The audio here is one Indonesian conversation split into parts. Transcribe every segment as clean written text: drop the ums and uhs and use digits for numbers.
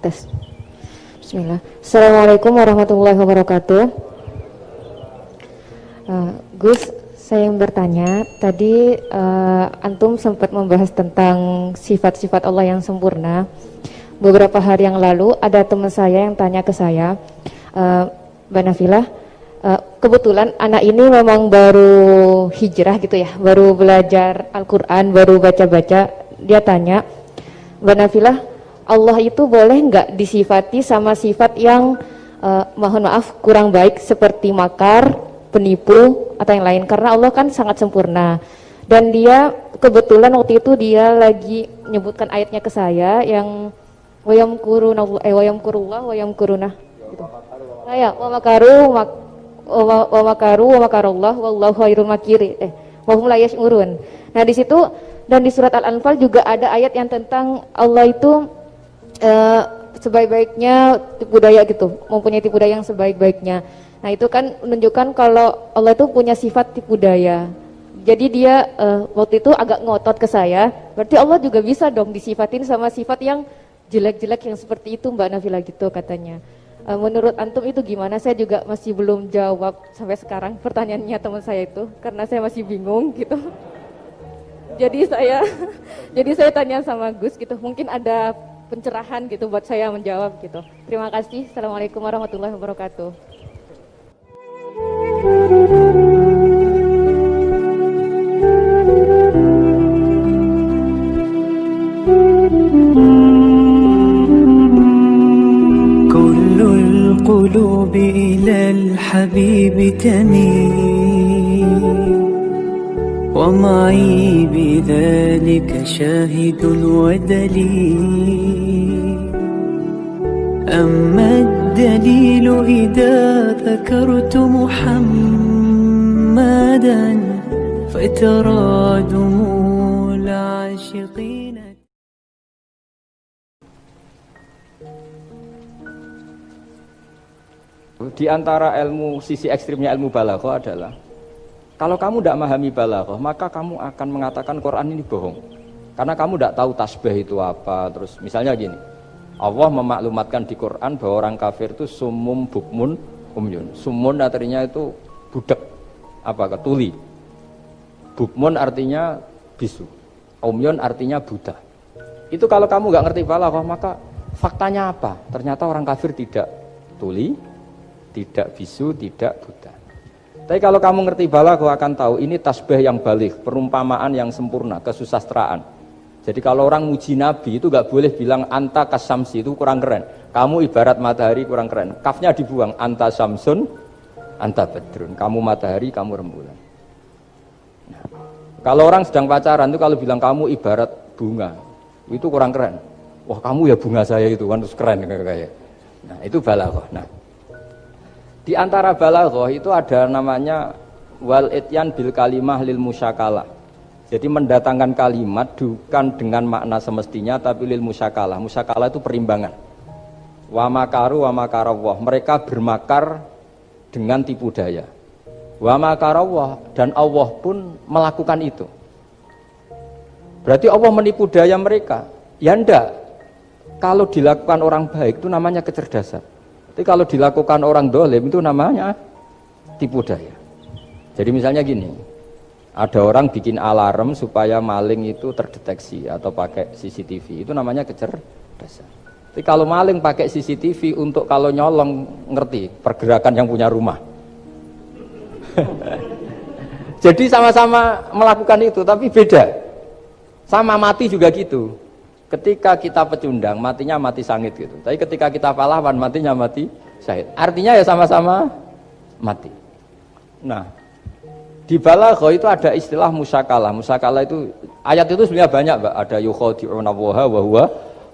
Tes. Bismillah. Assalamualaikum warahmatullahi wabarakatuh. Gus, saya yang bertanya. Tadi antum sempat membahas tentang sifat-sifat Allah yang sempurna. Beberapa hari yang lalu ada teman saya yang tanya ke saya, Mbak Nafilah, kebetulan anak ini memang baru hijrah gitu ya, baru belajar Al-Quran, baru baca-baca. Dia tanya, Mbak Nafilah, Allah itu boleh nggak disifati sama sifat yang mohon maaf kurang baik seperti makar, penipu atau yang lain, karena Allah kan sangat sempurna. Dan dia kebetulan waktu itu dia lagi menyebutkan ayatnya ke saya yang wayamkurullah wayamkuruna gitu. Saya wa makaru wa makarullah wallahu khairul makiri wa hum la yash'urun. Nah di situ dan di surat Al-Anfal juga ada ayat yang tentang Allah itu sebaik-baiknya tipu daya gitu, mempunyai tipu daya yang sebaik-baiknya. Nah itu kan menunjukkan kalau Allah itu punya sifat tipu daya. Jadi dia waktu itu agak ngotot ke saya, berarti Allah juga bisa dong disifatin sama sifat yang jelek-jelek yang seperti itu Mbak Nafila gitu katanya. Menurut antum itu gimana? Saya juga masih belum jawab sampai sekarang pertanyaannya teman saya itu, karena saya masih bingung gitu. Jadi saya tanya sama Gus gitu, mungkin ada pencerahan gitu buat saya menjawab gitu. Terima kasih. Assalamualaikum warahmatullahi wabarakatuh. Kullul qulubi ilal habibi tamil ومعي بذلك شاهد ودليل أما الدليل إذا ذكرت محمدا فترى دموع العاشقين. Di antara sisi ekstrimnya ilmu balaghah adalah kalau kamu tidak memahami balaghah, maka kamu akan mengatakan Quran ini bohong. Karena kamu tidak tahu tasbih itu apa. Terus misalnya gini, Allah memaklumatkan di Quran bahwa orang kafir itu sumum bukmun umyun. Sumun artinya itu budak, tuli. Bukmun artinya bisu. Umyun artinya buta. Itu kalau kamu nggak ngerti balaghah, maka faktanya apa? Ternyata orang kafir tidak tuli, tidak bisu, tidak buta. Tapi kalau kamu ngerti balaghah akan tahu ini tasbih yang baligh, perumpamaan yang sempurna, kesusastraan. Jadi kalau orang muji Nabi itu nggak boleh bilang anta kasamsi, itu kurang keren. Kamu ibarat matahari, kurang keren. Kafnya dibuang, anta samsun, anta badrun. Kamu matahari, kamu rembulan. Nah, kalau orang sedang pacaran itu kalau bilang kamu ibarat bunga, itu kurang keren. Wah kamu ya bunga saya itu kan terus keren kayak. Nah itu balaghah. Nah di antara balaghah itu ada namanya wal ityan bil kalimah lil musyakalah. Jadi mendatangkan kalimat bukan dengan makna semestinya tapi lil musyakalah. Musyakalah itu perimbangan. Wa makaru wa makarawah. Mereka bermakar dengan tipu daya. Wa makarawah, dan Allah pun melakukan itu. Berarti Allah menipu daya mereka. Ya enggak. Kalau dilakukan orang baik itu namanya kecerdasan. Tapi kalau dilakukan orang dolim itu namanya tipu daya. Jadi misalnya gini, ada orang bikin alarm supaya maling itu terdeteksi atau pakai CCTV, itu namanya kecerdasan. Tapi kalau maling pakai CCTV untuk kalau nyolong, ngerti pergerakan yang punya rumah. Jadi sama-sama melakukan itu, tapi beda. Sama mati juga gitu. Ketika kita pecundang, matinya mati sangit gitu. Tapi ketika kita pahlawan, matinya mati syahid. Artinya ya sama-sama mati. Nah, di balaghah itu ada istilah musyakalah. Musyakalah itu, ayat itu sebenarnya banyak, Mbak. Ada yukhadi'una Allaha wa huwa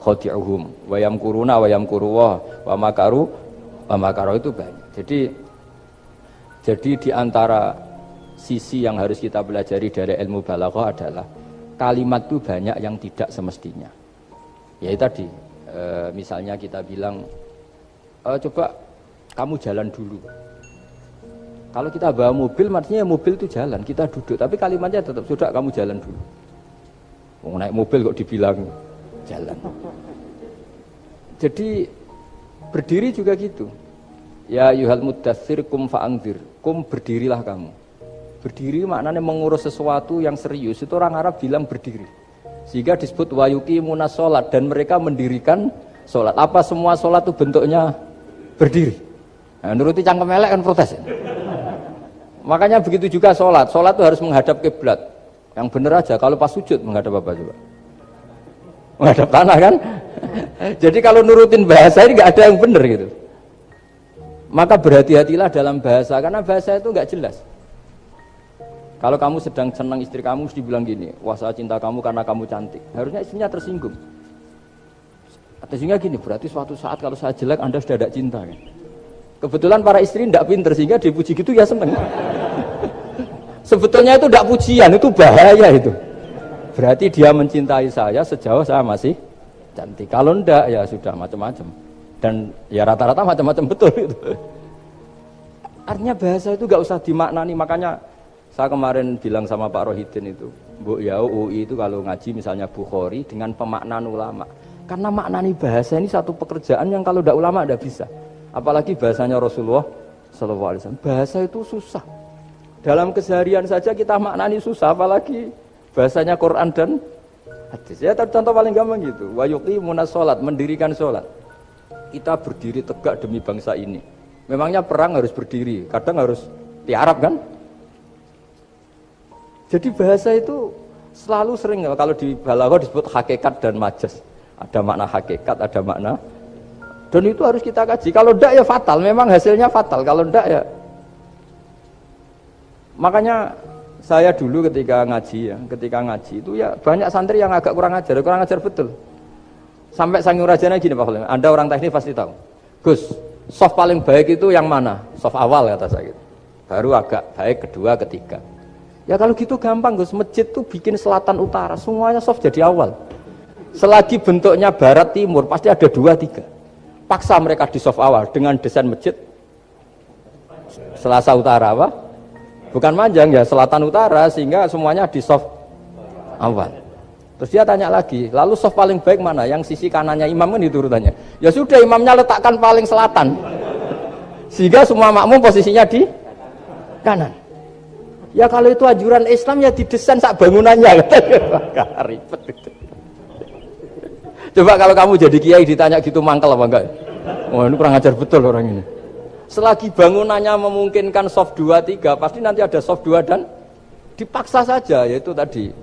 khadi'uhum. Wa yamkuruna wa yamkuruwah wa makaru wa makaru, itu banyak. Jadi di antara sisi yang harus kita pelajari dari ilmu balaghah adalah kalimat itu banyak yang tidak semestinya. Ya itu tadi, misalnya kita bilang, coba kamu jalan dulu. Kalau kita bawa mobil, maksudnya mobil itu jalan, kita duduk. Tapi kalimatnya tetap, sudah kamu jalan dulu. Mau naik mobil kok dibilang jalan. Jadi berdiri juga gitu. Ya yuhal muddatsir kum fa'anzir. Kum berdirilah kamu. Berdiri maknanya mengurus sesuatu yang serius. Itu orang Arab bilang berdiri. Sehingga disebut wayuqimuna sholat, dan mereka mendirikan sholat. Apa semua sholat itu bentuknya berdiri? Nah, nuruti cangkem elek kan protes. Makanya begitu juga sholat. Sholat itu harus menghadap kiblat. Yang benar aja. Kalau pas sujud menghadap apa coba? Menghadap tanah kan? Jadi kalau nurutin bahasa ini nggak ada yang benar gitu. Maka berhati-hatilah dalam bahasa, karena bahasa itu nggak jelas. Kalau kamu sedang senang istri kamu, mesti bilang gini, wah saya cinta kamu karena kamu cantik. Harusnya istrinya tersinggung. Sehingga gini, berarti suatu saat kalau saya jelek Anda sudah tidak cinta kan? Kebetulan para istri tidak pinter, sehingga dipuji gitu ya seneng. Sebetulnya itu tidak pujian, itu bahaya itu. Berarti dia mencintai saya sejauh saya masih cantik. Kalau enggak ya sudah macam-macam. Dan ya rata-rata macam-macam betul itu. Artinya bahasa itu nggak usah dimaknani. Makanya saya kemarin bilang sama Pak Rohidin itu, Bu ya UI itu kalau ngaji misalnya Bukhari dengan pemaknaan ulama. Karena maknani bahasa ini satu pekerjaan yang kalau tidak ulama tidak bisa. Apalagi bahasanya Rasulullah SAW. Bahasa itu susah. Dalam keseharian saja kita maknani susah, apalagi bahasanya Quran dan hadis. Ya contoh paling gampang gitu. Wa yuqimuna sholat, mendirikan sholat. Kita berdiri tegak demi bangsa ini. Memangnya perang harus berdiri, kadang harus tiarap kan? Jadi bahasa itu selalu sering, kalau di balaghah disebut hakikat dan majas. Ada makna hakikat, ada makna. Dan itu harus kita kaji. Kalau enggak ya fatal, memang hasilnya fatal. Kalau enggak ya. Makanya saya dulu ketika ngaji itu ya banyak santri yang agak kurang ajar betul. Sampai Sanghyang Rajana gini Pak Khalim, Anda orang teknik pasti tahu. Gus, soft paling baik itu yang mana? Soft awal kata saya gitu. Baru agak baik kedua, ketiga. Ya kalau gitu gampang Gus, masjid tuh bikin selatan utara, semuanya soft jadi awal. Selagi bentuknya barat timur pasti ada 2, 3. Paksa mereka di soft awal dengan desain masjid selasa utara apa? Bukan manjang ya, selatan utara, sehingga semuanya di soft awal. Terus dia tanya lagi, lalu soft paling baik mana? Yang sisi kanannya imam kan itu urutannya. Ya sudah, imamnya letakkan paling selatan. Sehingga semua makmum posisinya di kanan. Ya kalau itu anjuran Islam ya didesain sak bangunannya. Ribet itu. Coba kalau kamu jadi kiai ditanya gitu mangkel apa enggak? Wah ini kurang ajar betul orang ini. Selagi bangunannya memungkinkan soft 2, 3, pasti nanti ada soft 2 dan dipaksa saja, yaitu tadi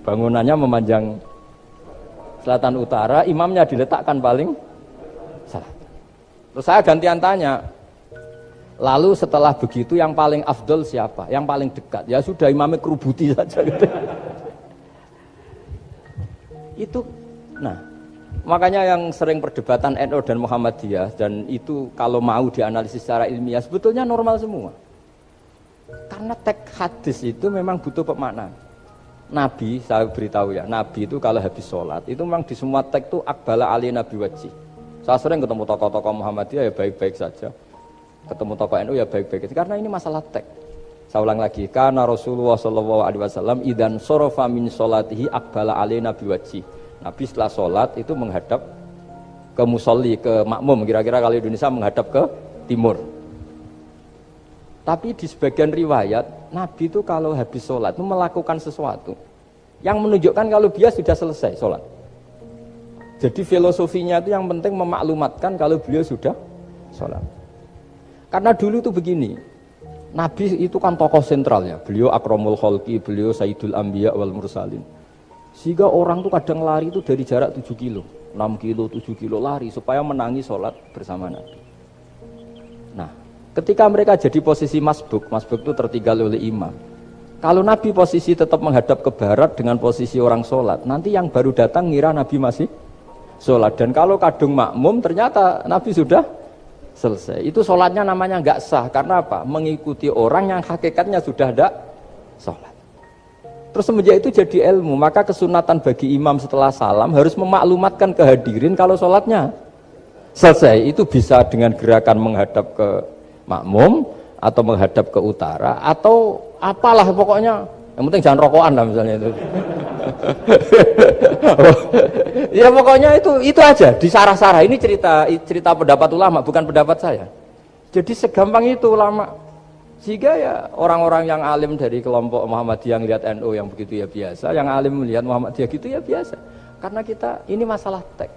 bangunannya memanjang selatan utara, imamnya diletakkan paling salah. Terus saya gantian tanya, lalu setelah begitu yang paling afdol siapa? Yang paling dekat? Ya sudah imamnya kerubuti saja gitu. Itu, nah makanya yang sering perdebatan NU dan Muhammadiyah, dan itu kalau mau dianalisis secara ilmiah sebetulnya normal semua. Karena teks hadis itu memang butuh pemaknaan. Nabi, saya beritahu ya, Nabi itu kalau habis sholat itu memang di semua teks itu akbala ali nabi wajih. Saya sering ketemu tokoh-tokoh Muhammadiyah ya baik-baik saja, ketemu tokoh NU ya baik-baik saja, karena ini masalah teks. Saya ulang lagi, karena Rasulullah SAW idan sorofa min sholatihi akbala ali nabi wajih. Nabi setelah sholat itu menghadap ke musolli, ke makmum, kira-kira kalau Indonesia menghadap ke timur. Tapi di sebagian riwayat, Nabi itu kalau habis sholat itu melakukan sesuatu yang menunjukkan kalau dia sudah selesai sholat. Jadi filosofinya itu yang penting memaklumatkan kalau beliau sudah sholat. Karena dulu itu begini, Nabi itu kan tokoh sentralnya, beliau akramul khalqi, beliau sayyidul anbiya wal mursalin. Sehingga orang tuh kadang lari itu dari jarak 7 kilo, 6 kilo, 7 kilo lari supaya menangi sholat bersama Nabi. Nah, ketika mereka jadi posisi masbuk itu tertinggal oleh imam. Kalau Nabi posisi tetap menghadap ke barat dengan posisi orang sholat, nanti yang baru datang ngira Nabi masih sholat. Dan kalau kadung makmum ternyata Nabi sudah selesai. Itu sholatnya namanya nggak sah. Karena apa? Mengikuti orang yang hakikatnya sudah ada sholat. Terus semenjak itu jadi ilmu, maka kesunatan bagi imam setelah salam harus memaklumatkan ke hadirin kalau sholatnya selesai. Itu bisa dengan gerakan menghadap ke makmum atau menghadap ke utara atau apalah pokoknya Yang penting jangan rokokan lah misalnya itu. Ya pokoknya itu aja disarah-sarah. Ini cerita pendapat ulama, bukan pendapat saya. Jadi segampang itu ulama. Sehingga ya orang-orang yang alim dari kelompok Muhammadiyah lihat NU yang begitu ya biasa, yang alim melihat Muhammadiyah gitu ya biasa. Karena kita ini masalah teks.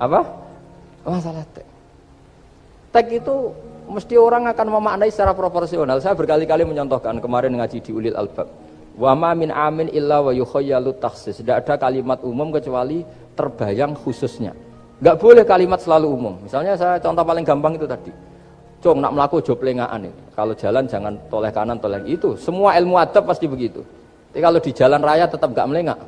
Apa? Masalah teks. Teks itu mesti orang akan memaknai secara proporsional. Saya berkali-kali menyontohkan kemarin ngaji di Ulil Albab. Wa ma min amin illa wa yukhayyalu takhsis. Tidak ada kalimat umum kecuali terbayang khususnya. Enggak boleh kalimat selalu umum. Misalnya saya contoh paling gampang itu tadi. Cung nak melaku jo plengaan itu. Kalau jalan jangan toleh kanan toleh itu. Semua ilmu adab pasti begitu. Tapi kalau di jalan raya tetap enggak melengak.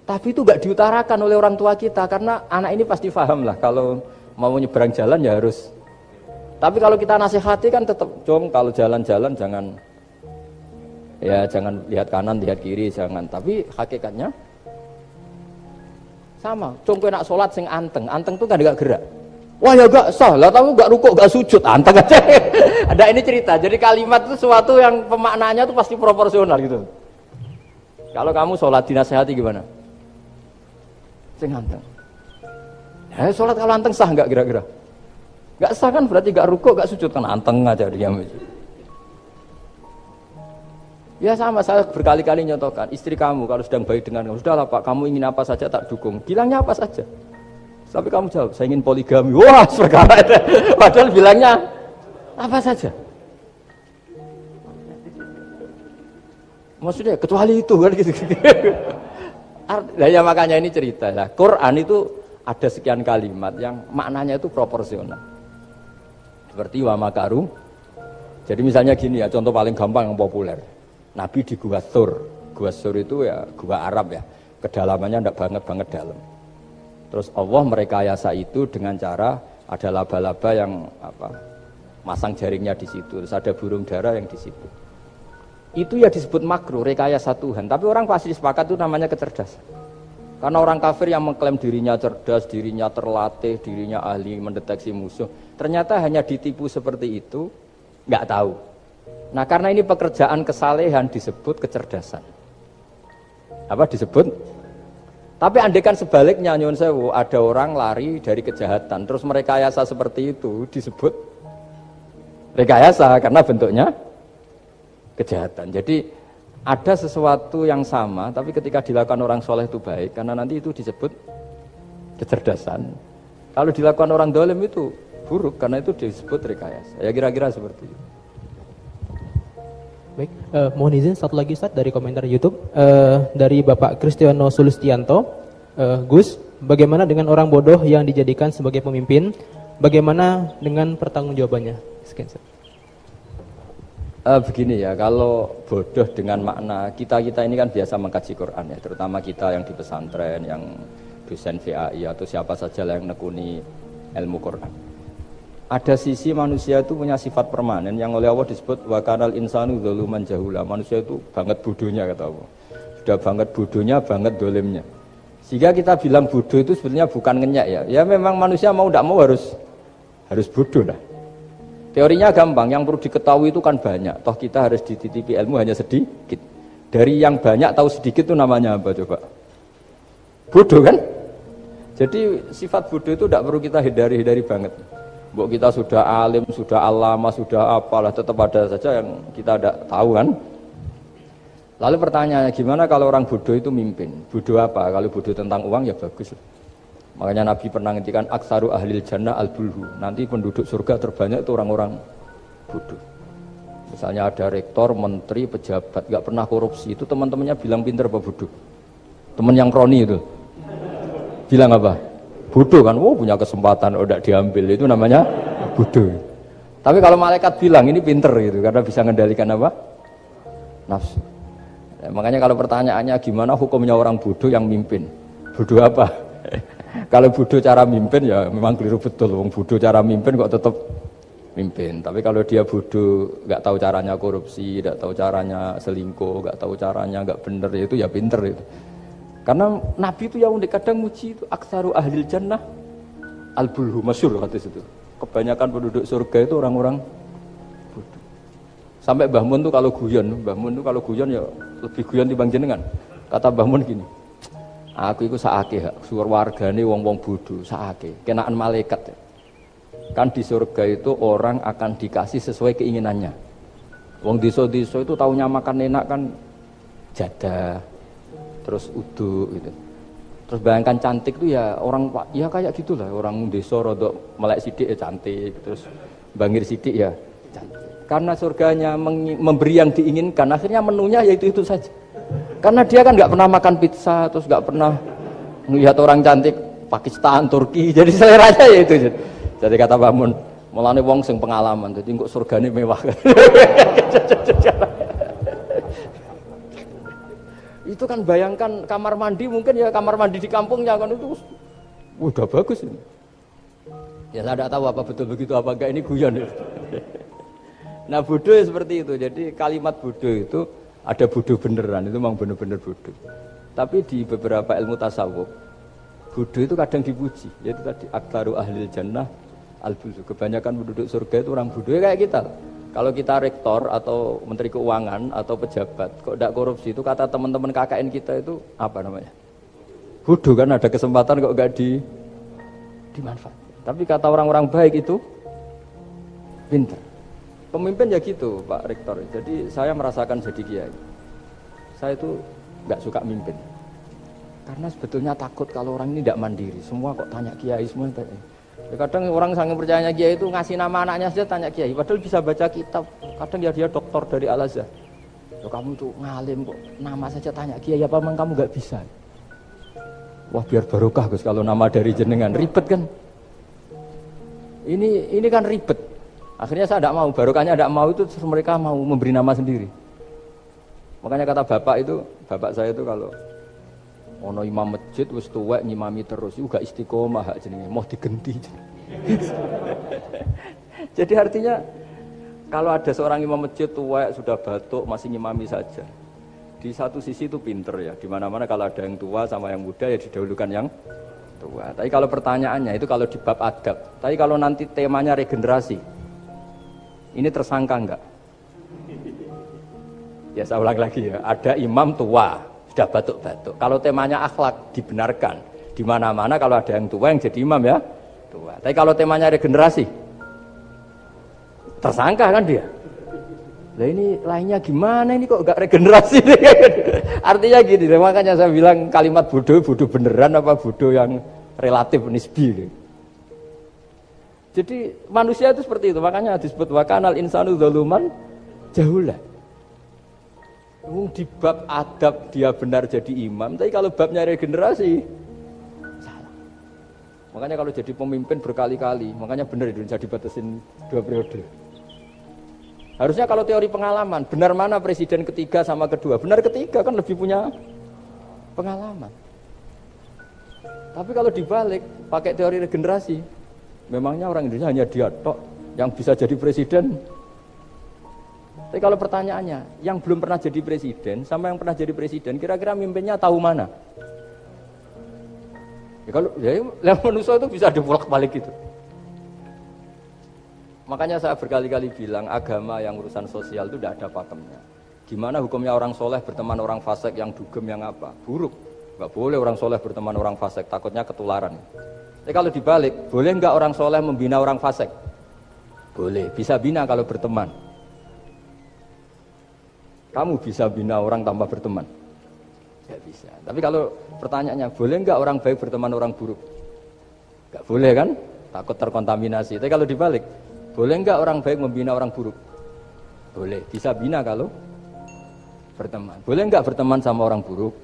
Tapi itu enggak diutarakan oleh orang tua kita karena anak ini pasti paham lah kalau mau nyebrang jalan ya harus. Tapi kalau kita nasihati kan tetap cung kalau jalan-jalan jangan lihat kanan, lihat kiri, jangan. Tapi hakikatnya sama. Cung kowe nak salat sing anteng tuh kan enggak gerak. Wah ya gak sah lah, tahu gak rukuk gak sujud, anteng aja. Ada ini cerita, jadi kalimat itu sesuatu yang pemaknanya itu pasti proporsional gitu. Kalau kamu sholat dinasehati gimana? Sing anteng. Sholat kalau anteng sah gak kira-kira? Gak sah kan berarti gak rukuk gak sujud kan anteng aja dia. Ya sama, saya berkali-kali nyontohkan istri kamu kalau sedang baik dengan kamu, sudahlah Pak, kamu ingin apa saja tak dukung. Bilangnya apa saja. Tapi kamu jawab, saya ingin poligami. Wah, perkara itu. Padahal bilangnya apa saja. Maksudnya kecuali itu kan gitu. Nah, ya makanya ini cerita. Nah, Quran itu ada sekian kalimat yang maknanya itu proporsional. Seperti wa makaru. Jadi misalnya gini ya, contoh paling gampang yang populer. Nabi di Gua Thur. Gua Thur itu ya gua Arab ya. Kedalamannya enggak banget dalam. Terus Allah merekayasa itu dengan cara ada laba-laba yang masang jaringnya di situ, terus ada burung dara yang di situ. Itu ya disebut makruh, rekayasa Tuhan. Tapi orang pasti sepakat itu namanya kecerdasan. Karena orang kafir yang mengklaim dirinya cerdas, dirinya terlatih, dirinya ahli mendeteksi musuh, ternyata hanya ditipu seperti itu, nggak tahu. Nah karena ini pekerjaan kesalehan disebut kecerdasan. Apa disebut? Tapi andaikan sebaliknya nyuwun sewu, ada orang lari dari kejahatan, terus merekayasa seperti itu disebut rekayasa karena bentuknya kejahatan. Jadi ada sesuatu yang sama, tapi ketika dilakukan orang soleh itu baik, karena nanti itu disebut kecerdasan. Kalau dilakukan orang dolim itu buruk, karena itu disebut rekayasa. Ya kira-kira seperti itu. Baik, mohon izin satu lagi Ustaz dari komentar YouTube dari Bapak Kristiano Sulistianto. Gus, bagaimana dengan orang bodoh yang dijadikan sebagai pemimpin? Bagaimana dengan pertanggungjawabannya? Sekian Ustaz. Begini ya, kalau bodoh dengan makna kita ini kan biasa mengkaji Quran ya, terutama kita yang di pesantren, yang dosen VAI atau siapa saja yang nekuni ilmu Quran. Ada sisi manusia itu punya sifat permanen yang oleh Allah disebut wa kanal insanu dzaluman jahula. Manusia itu banget bodohnya kata Allah. Sudah banget bodohnya, banget dolimnya. Sehingga kita bilang bodoh itu sebenarnya bukan ngenyak ya. Ya memang manusia mau tidak mau harus bodoh lah. Teorinya gampang, yang perlu diketahui itu kan banyak. Toh kita harus dititipi ilmu hanya sedikit. Dari yang banyak tahu sedikit itu namanya apa coba? Bodoh kan? Jadi sifat bodoh itu tidak perlu kita hindari banget. Mbok kita sudah alim, sudah alama, sudah apalah, tetap ada saja yang kita tidak tahu kan. Lalu pertanyaannya, gimana kalau orang bodoh itu mimpin? Bodoh apa? Kalau bodoh tentang uang ya bagus. Makanya Nabi pernah ngendikan aksaru ahlil jannah al-bulhu. Nanti penduduk surga terbanyak itu orang-orang bodoh. Misalnya ada rektor, menteri, pejabat, gak pernah korupsi. Itu teman-temannya bilang pinter apa bodoh? Teman yang kroni itu bilang apa? Bodoh kan, punya kesempatan, udah diambil, itu namanya bodoh. Tapi kalau malaikat bilang ini pinter gitu, karena bisa mengendalikan apa? Nafsu. Makanya kalau pertanyaannya gimana hukumnya orang bodoh yang mimpin? Bodoh apa? Kalau bodoh cara mimpin ya memang keliru betul. Wong bodoh cara mimpin kok tetap mimpin. Tapi kalau dia bodoh, nggak tahu caranya korupsi, nggak tahu caranya selingkuh, nggak tahu caranya nggak bener, itu ya pinter itu. Karena Nabi itu yang unik kadang muji itu aksaru ahlil jannah al-bulhu, masyhur hadis itu. Kebanyakan penduduk surga itu orang-orang bodoh. Sampai Mbah Mun tuh kalau guyon ya lebih guyon timbang jenengan. Kata Mbah Mun gini, aku iku sakake hak suwur wargane wong-wong bodho sakake, kenaan malaikat. Kan di surga itu orang akan dikasih sesuai keinginannya. Wong desa-desa itu taunya makan enak kan jadah, terus uduk gitu. Terus bayangkan cantik tuh ya orang ya kayak gitulah, orang desa rodok melek sithik ya cantik, terus bangir sithik ya cantik. Karena surganya memberi yang diinginkan, akhirnya menunya yaitu itu saja. Karena dia kan nggak pernah makan pizza, terus nggak pernah melihat orang cantik Pakistan, Turki, jadi seleranya ya itu. Jadi kata Pak Mun, mulane wong sing pengalaman, jadi kok surgane mewah. Itu kan bayangkan kamar mandi, mungkin ya kamar mandi di kampungnya kan itu udah bagus ini. Ya saya tidak tahu apa betul begitu apa enggak, ini guyon. Nah bodoh ya seperti itu. Jadi kalimat bodoh itu ada bodoh beneran, itu memang bener-bener bodoh. Tapi di beberapa ilmu tasawuf, bodoh itu kadang dipuji. Yaitu tadi aktsaru ahlil jannah al-buzu. Kebanyakan penduduk surga itu orang bodoh ya kayak kita. Kalau kita rektor atau menteri keuangan atau pejabat kok tidak korupsi, itu kata teman-teman KKN kita itu apa namanya? Bodoh kan, ada kesempatan kok enggak dimanfaatkan. Tapi kata orang-orang baik itu pintar. Pemimpin ya gitu Pak Rektor. Jadi saya merasakan jadi kiai. Saya itu nggak suka mimpin. Karena sebetulnya takut kalau orang ini tidak mandiri. Semua kok tanya kiai, semua tanya. Ya kadang orang sangat percayanya kiai itu ngasih nama anaknya saja tanya kiai. Padahal bisa baca kitab. Kadang ya dia doktor dari Al-Azhar. Ya kamu tuh ngalim kok nama saja tanya kiai, apa memang kamu nggak bisa? Wah biar barokah Gus kalau nama dari jenengan, ribet kan? Ini kan ribet. Akhirnya saya tidak mau, barokahnya tidak mau itu terus mereka mau memberi nama sendiri. Makanya kata bapak saya itu kalau ono imam masjid wis tuwek nyimami terus itu gak istiqomah hak jenenge, mau digenti. Jadi artinya kalau ada seorang imam masjid tuwek sudah batuk masih nyimami saja. Di satu sisi itu pinter ya, di mana-mana kalau ada yang tua sama yang muda ya didahulukan yang tua. Tapi kalau pertanyaannya itu kalau di bab adab, tapi kalau nanti temanya regenerasi, ini tersangka enggak? Ya saya ulang lagi ya, ada imam tua, sudah batuk-batuk. Kalau temanya akhlak dibenarkan. Di mana-mana kalau ada yang tua yang jadi imam ya, tua. Tapi kalau temanya regenerasi, tersangka kan dia. Lah ini lainnya gimana ini kok enggak regenerasi? Artinya gini, makanya saya bilang kalimat bodoh beneran apa bodoh yang relatif nisbi. Jadi manusia itu seperti itu, makanya disebut wakanal insanu zaluman jahula. Di bab adab dia benar jadi imam, tapi kalau babnya regenerasi salah. Makanya kalau jadi pemimpin berkali-kali, makanya benar Indonesia dibatasin 2 periode. Harusnya kalau teori pengalaman, benar mana presiden ketiga sama kedua? Benar ketiga kan lebih punya pengalaman. Tapi kalau dibalik, pakai teori regenerasi, memangnya orang Indonesia hanya dia tok yang bisa jadi presiden. Tapi kalau pertanyaannya, yang belum pernah jadi presiden sama yang pernah jadi presiden, kira-kira mimpinnya tahu mana? Ya kalau ya manusia itu bisa dibolak-balik gitu. Makanya saya berkali-kali bilang agama yang urusan sosial itu tidak ada pakemnya. Gimana hukumnya orang soleh berteman orang fasik yang dugem yang apa? Buruk. Enggak boleh orang soleh berteman orang fasik, takutnya ketularan. Tapi kalau dibalik, boleh enggak orang soleh membina orang fasik? Boleh, bisa bina kalau berteman. Kamu bisa bina orang tanpa berteman? Enggak bisa. Tapi kalau pertanyaannya, boleh enggak orang baik berteman orang buruk? Enggak boleh kan? Takut terkontaminasi. Tapi kalau dibalik, boleh enggak orang baik membina orang buruk? Boleh, bisa bina kalau berteman. Boleh enggak berteman sama orang buruk?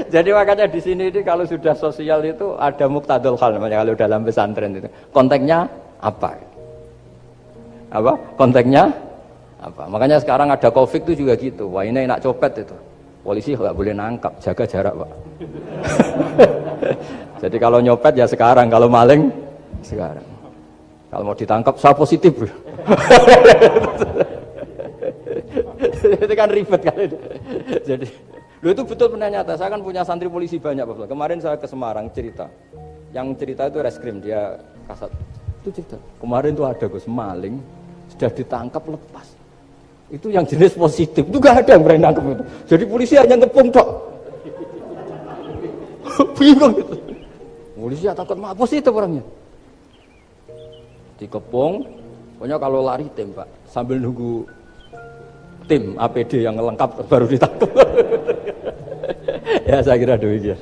Jadi makanya di sini ini kalau sudah sosial itu ada muktadul hal namanya kalau dalam pesantren itu. Konteksnya apa? Apa? Konteksnya apa? Makanya sekarang ada Covid itu juga gitu. Wah ini enak copet itu. Polisi nggak boleh nangkap, jaga jarak Pak. Jadi kalau nyopet ya sekarang, kalau maling sekarang. Kalau mau ditangkap saya positif. Itu kan ribet kan itu. Jadi, itu betul benar nyata. Saya kan punya santri polisi banyak Pak. Kemarin saya ke Semarang cerita. Yang cerita itu reskrim dia kasat. Itu cerita. Kemarin tuh ada Gus maling sudah ditangkap lepas. Itu yang jenis positif, itu gak ada yang berani nangkep itu. Jadi polisi hanya ngepung tok. Bingung gitu. Polisi takut mah positif orangnya. Dikepung, pokoknya kalau lari tembak sambil nunggu tim APD yang lengkap baru ditangkap. Ya saya kira demikian.